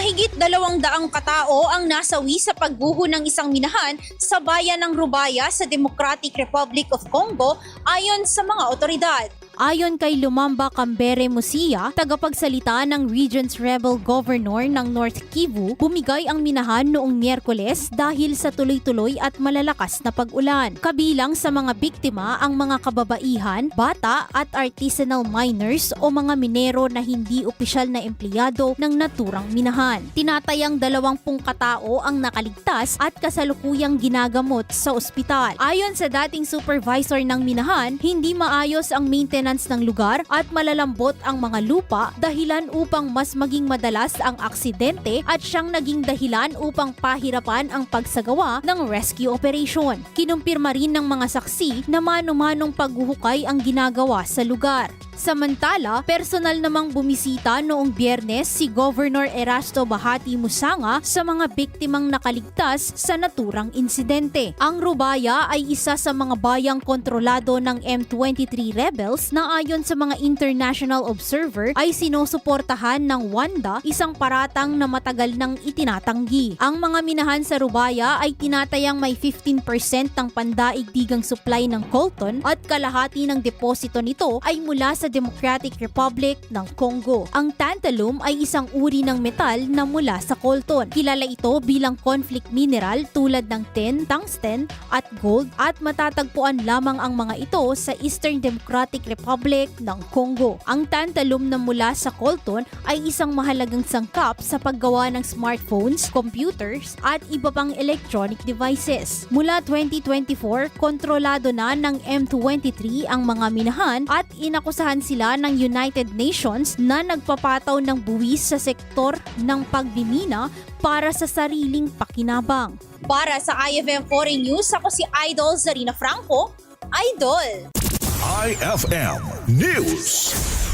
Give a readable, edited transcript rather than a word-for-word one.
Mahigit 200 katao ang nasawi sa pagguho ng isang minahan sa bayan ng Rubaya sa Democratic Republic of Congo ayon sa mga otoridad. Ayon kay Lumumba Kambere Musia, tagapagsalita ng Region's Rebel Governor ng North Kivu, bumigay ang minahan noong Miyerkules dahil sa tuloy-tuloy at malalakas na pag-ulan. Kabilang sa mga biktima ang mga kababaihan, bata at artisanal miners o mga minero na hindi opisyal na empleyado ng naturang minahan. Tinatayang 20 katao ang nakaligtas at kasalukuyang ginagamot sa ospital. Ayon sa dating supervisor ng minahan, hindi maayos ang maintenance ng lugar at malalambot ang mga lupa dahilan upang mas maging madalas ang aksidente at siyang naging dahilan upang pahirapan ang pagsagawa ng rescue operation. Kinumpirma rin ng mga saksi na mano-manong paghuhukay ang ginagawa sa lugar. Samantala, personal namang bumisita noong Biyernes si Governor Erasto Bahati Musanga sa mga biktimang nakaligtas sa naturang insidente. Ang Rubaya ay isa sa mga bayang kontrolado ng M23 rebels na ayon sa mga international observer ay sinusuportahan ng Wanda, isang paratang na matagal nang itinatanggi. Ang mga minahan sa Rubaya ay tinatayang may 15% ng pandaigdigang supply ng coltan at kalahati ng deposito nito ay mula sa Democratic Republic ng Congo. Ang tantalum ay isang uri ng metal na mula sa coltan. Kilala ito bilang conflict mineral tulad ng tin, tungsten at gold at matatagpuan lamang ang mga ito sa Eastern Democratic Republic ng Congo. Ang tantalum na mula sa coltan ay isang mahalagang sangkap sa paggawa ng smartphones, computers at iba pang electronic devices. Mula 2024, kontrolado na ng M23 ang mga minahan at inakusahan sila ng United Nations na nagpapataw ng buwis sa sektor ng pagmimina para sa sariling pakinabang. Para sa IFM Foreign News, ako si Idol Zarina Franco, Idol! IFM News.